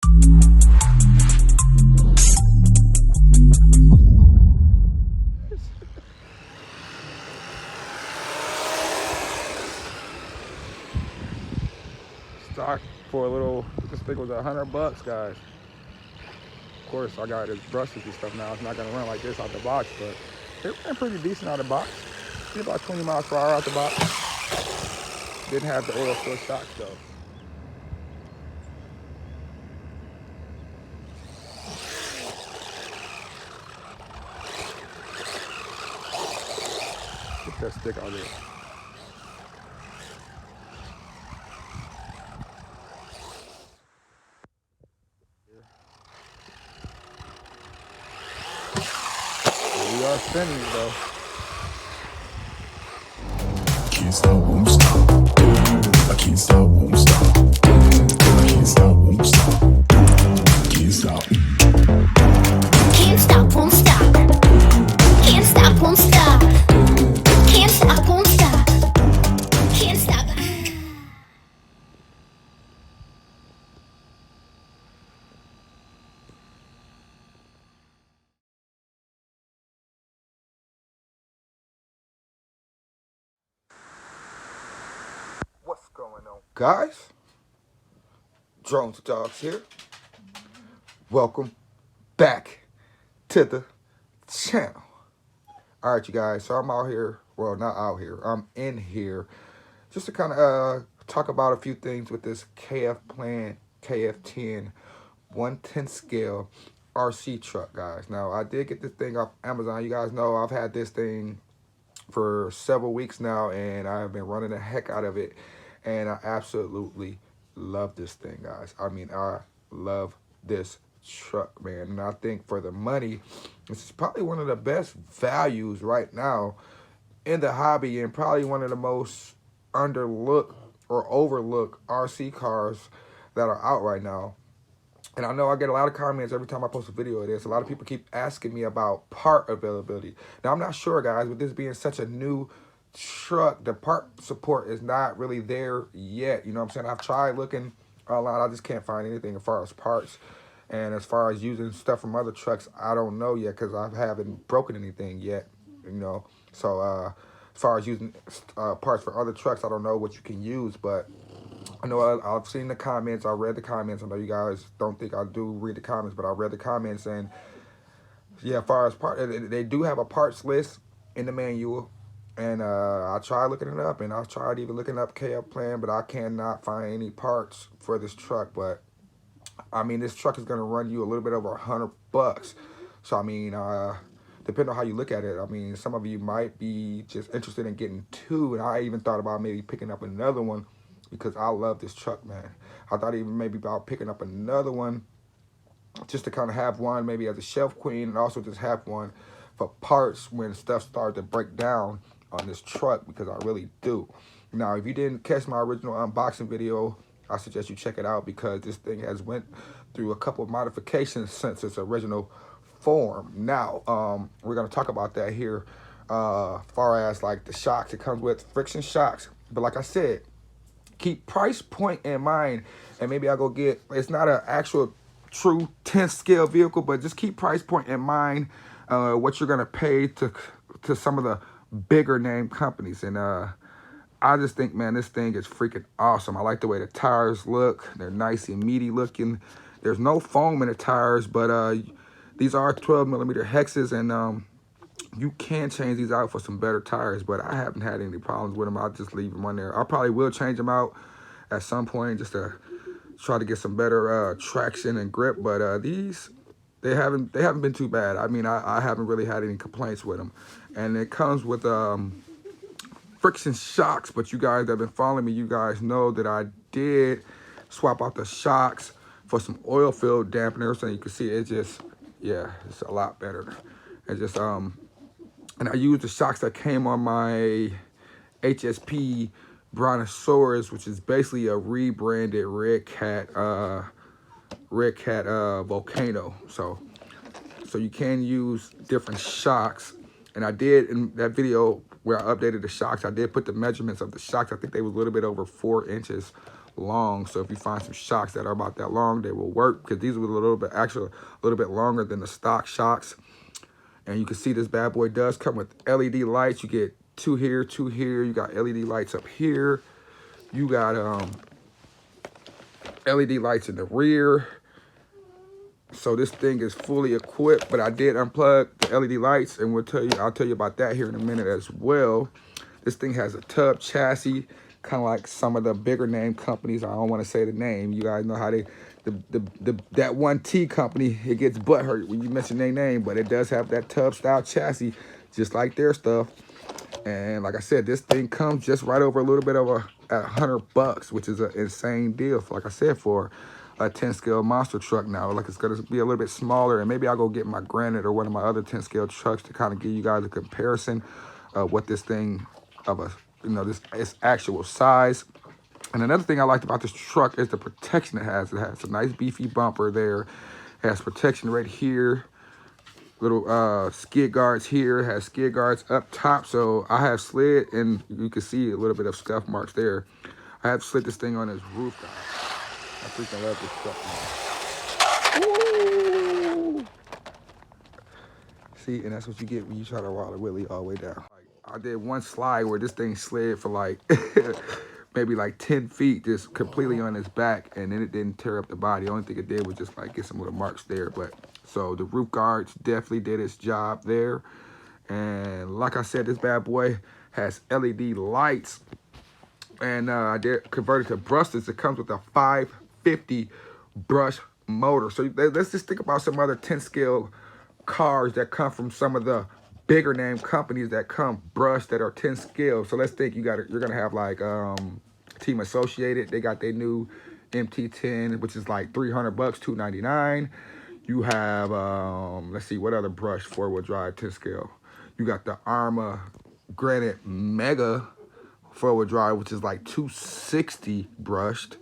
Stock for a little, this thing was $100, guys. Of course, I got this brushes and stuff now. It's not gonna run like this out the box, but it ran pretty decent out of the box. Did about 20 miles per hour out the box. Didn't have the oil fill shocks though. Get that stick out there. We are spinning it though. Can't stop, won't stop. I can't stop, won't stop. I can't stop, won't stop. Can't stop. Can't stop, won't stop. Can't stop, won't stop. Can't stop, won't stop. Can't stop. What's going on, guys? Drones Dogs here. Welcome back to the channel. All right, you guys. So I'm out here. Well, not out here. I'm in here just to kind of talk about a few things with this KFPLAN KF10 110 scale RC truck, guys. Now, I did get this thing off Amazon. You guys know I've had this thing for several weeks now, and I've been running the heck out of it, and I absolutely love this thing, guys. I mean, I love this truck, man, and I think for the money, this is probably one of the best values right now in the hobby, and probably one of the most underlooked or overlooked RC cars that are out right now. And I know I get a lot of comments every time I post a video of this. A lot of people keep asking me about part availability. Now, I'm not sure, guys, with this being such a new truck, the part support is not really there yet. You know what I'm saying? I've tried looking online. I just can't find anything as far as parts. And as far as using stuff from other trucks, I don't know yet because I haven't broken anything yet, you know. So as far as using parts for other trucks, I don't know what you can use, but I know I've seen the comments. I read the comments. I know you guys don't think I do read the comments, but I read the comments, and yeah, as far as part, they do have a parts list in the manual, and I tried looking it up, and I tried even looking up KFPLAN, but I cannot find any parts for this truck. But I mean, this truck is gonna run you a little bit over $100. So I mean, depending on how you look at it, I mean, some of you might be just interested in getting two, and I even thought about maybe picking up another one, because I love this truck, man. I thought even maybe about picking up another one just to kind of have one maybe as a shelf queen, and also just have one for parts when stuff started to break down on this truck, because I really do. Now, if you didn't catch my original unboxing video, I suggest you check it out, because this thing has went through a couple of modifications since its original form. Now, we're going to talk about that here far as like the shocks. It comes with friction shocks, but like I said, keep price point in mind, and maybe I'll go get, it's not an actual true 10 scale vehicle, but just keep price point in mind what you're gonna pay to some of the bigger name companies. And I just think, man, this thing is freaking awesome. I like the way the tires look. They're nice and meaty looking. There's no foam in the tires, but these are 12mm hexes, and you can change these out for some better tires, but I haven't had any problems with them. I'll just leave them on there. I probably will change them out at some point just to try to get some better traction and grip, but these, they haven't been too bad. I mean, I haven't really had any complaints with them. And it comes with friction shocks, but you guys that have been following me, you guys know that I did swap out the shocks for some oil filled dampeners, and you can see it just, yeah, it's a lot better. It just and I used the shocks that came on my HSP Brontosaurus, which is basically a rebranded Red Cat Volcano. So you can use different shocks, and I did in that video where I updated the shocks, I did put the measurements of the shocks. I think they were a little bit over 4 inches long. So if you find some shocks that are about that long, they will work, because these are a little bit longer than the stock shocks. And you can see this bad boy does come with LED lights. You get two here, two here. You got LED lights up here. You got LED lights in the rear. So this thing is fully equipped, but I did unplug the LED lights, and I'll tell you about that here in a minute as well. This thing has a tub chassis, kind of like some of the bigger name companies. I don't want to say the name. You guys know how that one T company, it gets butthurt when you mention their name, but it does have that tub style chassis, just like their stuff. And like I said, this thing comes just right over a little bit over $100, which is an insane deal. Like I said, for a 10 scale monster truck now. Like, it's gonna be a little bit smaller, and maybe I'll go get my Granite or one of my other 10 scale trucks to kind of give you guys a comparison of what this thing its actual size. And another thing I liked about this truck is the protection it has. It has a nice beefy bumper there. It has protection right here. Little skid guards here. It has skid guards up top. So I have slid, and you can see a little bit of scuff marks there. I have slid this thing on this roof, guys. I freaking love this truck, man. Woo! See, and that's what you get when you try to roll a wheelie all the way down. I did one slide where this thing slid for like maybe like 10 feet, just completely on its back, and then it didn't tear up the body. The only thing it did was just like get some little marks there. But so the roof guards definitely did its job there. And like I said, this bad boy has LED lights, and I did convert it to brushless. It comes with a 550 brush motor. So let's just think about some other 10 scale cars that come from some of the bigger name companies that come brushed that are 10 scale. So let's think you're gonna have like Team Associated. They got their new MT10, which is like $300, $299. You have let's see, what other brush 4-wheel drive 10 scale. You got the Arma Granite Mega 4-wheel drive, which is like $260 brushed.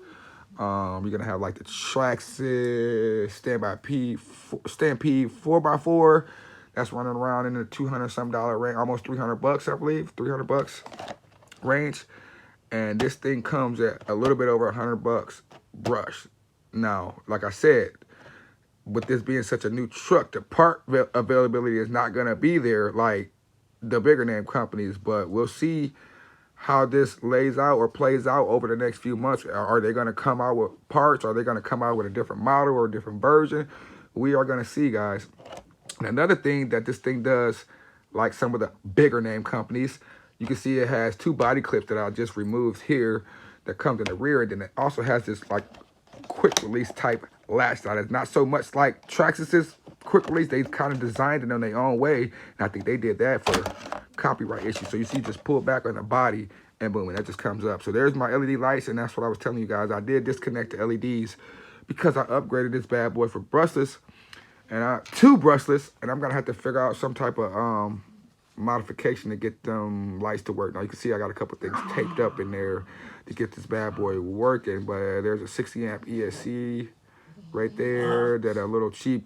You're gonna have like the Traxxas Stampede 4x4. That's running around in the $200 some range, almost $300, I believe, $300 range. And this thing comes at a little bit over $100 brush. Now, like I said, with this being such a new truck, the part availability is not gonna be there like the bigger name companies, but we'll see how this lays out or plays out over the next few months. Are they gonna come out with parts? Are they gonna come out with a different model or a different version? We are gonna see, guys. And another thing that this thing does, like some of the bigger name companies, you can see it has two body clips that I just removed here that comes in the rear, and then it also has this like quick release type latch that is not so much like Traxxas's quick release. They kind of designed it in their own way, and I think they did that for copyright issues. So you see, just pull back on the body, and boom, and that just comes up. So there's my LED lights, and that's what I was telling you guys. I did disconnect the LEDs because I upgraded this bad boy for brushless, and to brushless, and I'm gonna have to figure out some type of modification to get them lights to work. Now you can see I got a couple things taped up in there to get this bad boy working, but there's a 60 amp ESC right there, that a little cheap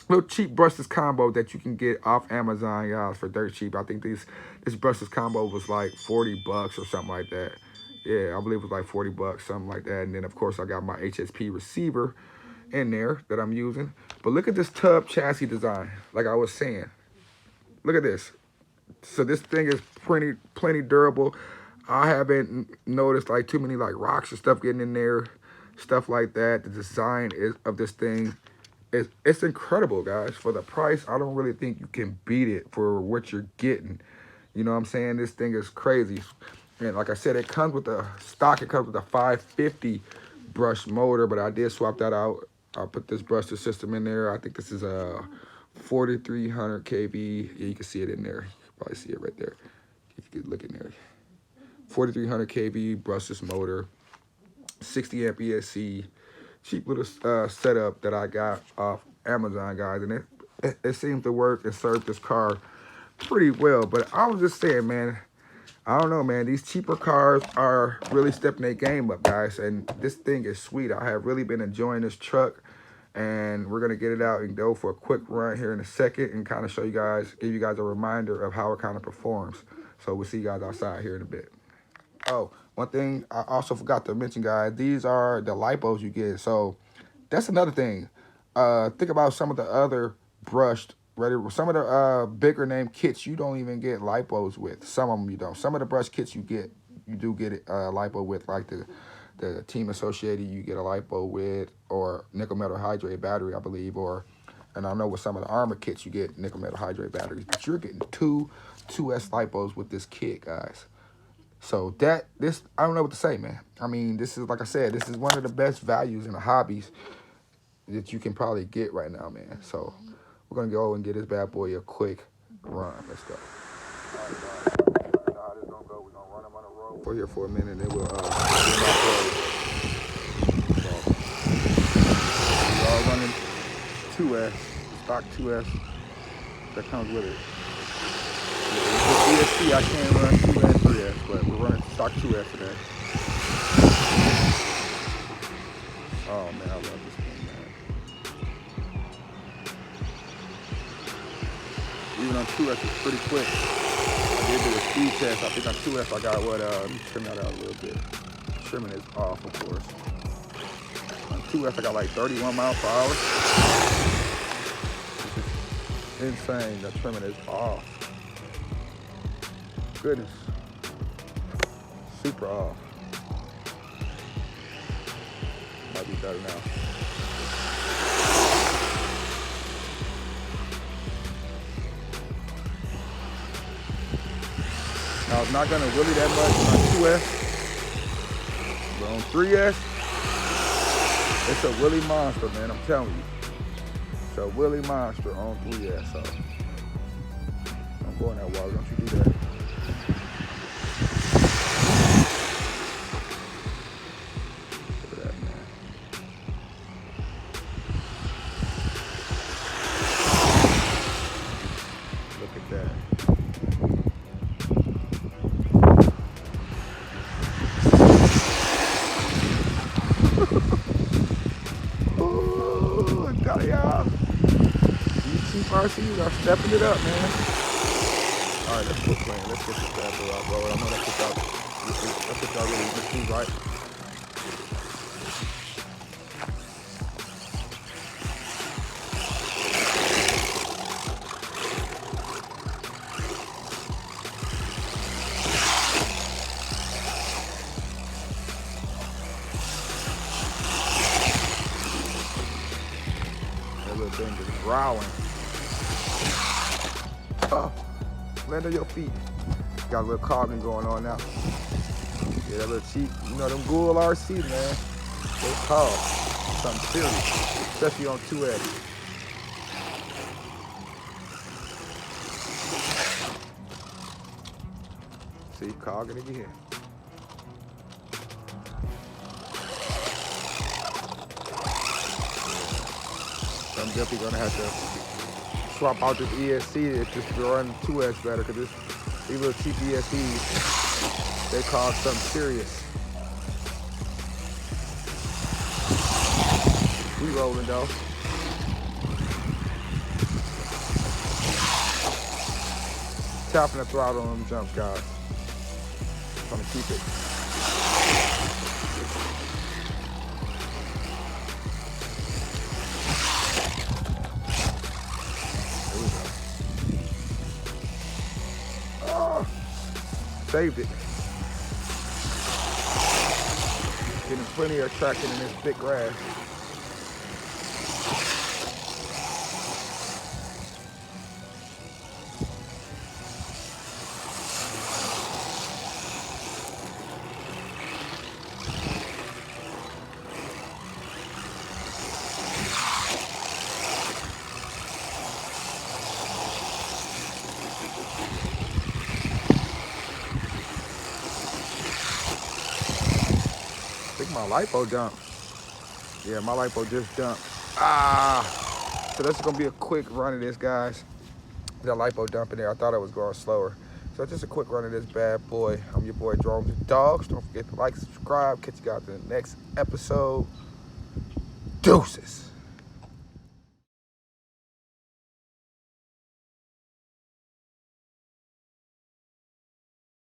brushless combo that you can get off Amazon, guys, for dirt cheap. I think this brushless combo was like $40 or something like that. Yeah, I believe it was like $40, something like that. And then of course I got my HSP receiver in there that I'm using. But look at this tub chassis design, like I was saying. Look at this. So this thing is plenty durable. I haven't noticed like too many like rocks or stuff getting in there, stuff like that. The design of this thing it's incredible, guys. For the price, I don't really think you can beat it for what you're getting. You know what I'm saying? This thing is crazy. And like I said, it comes with a stock. It comes with a 550 brush motor, but I did swap that out. I'll put this brushless system in there. I think this is a 4300 kV. Yeah, you can see it in there. You can probably see it right there if you could look in there. 4300 kV brushless motor, 60 amp ESC. Cheap little setup that I got off Amazon, guys, and it seems to work and serve this car pretty well. But I was just saying, man, I don't know, man, these cheaper cars are really stepping their game up, guys, and this thing is sweet. I have really been enjoying this truck, and we're gonna get it out and go for a quick run here in a second and kind of show you guys, give you guys a reminder of how it kind of performs. So we'll see you guys outside here in a bit. Oh, One thing I also forgot to mention, guys, these are the lipos you get. So that's another thing. Think about some of the other brushed, some of the bigger name kits you don't even get lipos with. Some of them you don't. Some of the brush kits you do get it lipo with, like the Team Associated you get a lipo with, or nickel metal hydrate battery, I believe, and I know with some of the armor kits you get nickel metal hydrate batteries, but you're getting two 2S lipos with this kit, guys. So I don't know what to say, man. I mean, this is, like I said, this is one of the best values in the hobbies that you can probably get right now, man. So we're gonna go and get this bad boy a quick run. Let's go. All right, guys. You know how this gonna go. We're gonna run them on the road for here for a minute, and then we'll get them we are running 2S, stock 2S that comes with it. With ESP, I can't run 2S, 3S, but we're running stock 2S today. Oh man, I love this thing, man. Even on 2S, it's pretty quick. I did do a speed test. I think on 2S, I got let me trim that out a little bit. Trimming is off, of course. On 2S, I got like 31 miles per hour. It's insane. The trimming is off. Goodness. Super off. Might be better now. Now it's not gonna wheelie that much on 2S, but on 3S, it's a wheelie monster, man. I'm telling you, it's a wheelie monster on 3S. So don't go in that water. Don't you do that. Look at that, man. Look at that. Y'all. These cheap RCs are stepping it up, man. Alright, let's quit playing. Let's get this bad boy out, bro. I know that's what y'all really want to see, right? Thing is growling. Oh, land on your feet. Got a little carving going on now. Yeah, that little cheap, you know them Ghoul RC, man. They call something serious, especially on 2S. See, cogging again. I'm definitely gonna have to swap out this ESC if just run 2S better, because these little cheap ESCs, they cause something serious. We rolling though. Tapping the throttle on them jumps, guys. Trying to keep it. Saved it. Getting plenty of traction in this thick grass. I think my lipo dumped. Yeah, my lipo just dumped. So that's gonna be a quick run of this, guys. That lipo dump in there. I thought I was going slower. So just a quick run of this bad boy. I'm your boy Drone the Dogs. Don't forget to like, subscribe. Catch you guys in the next episode. Deuces.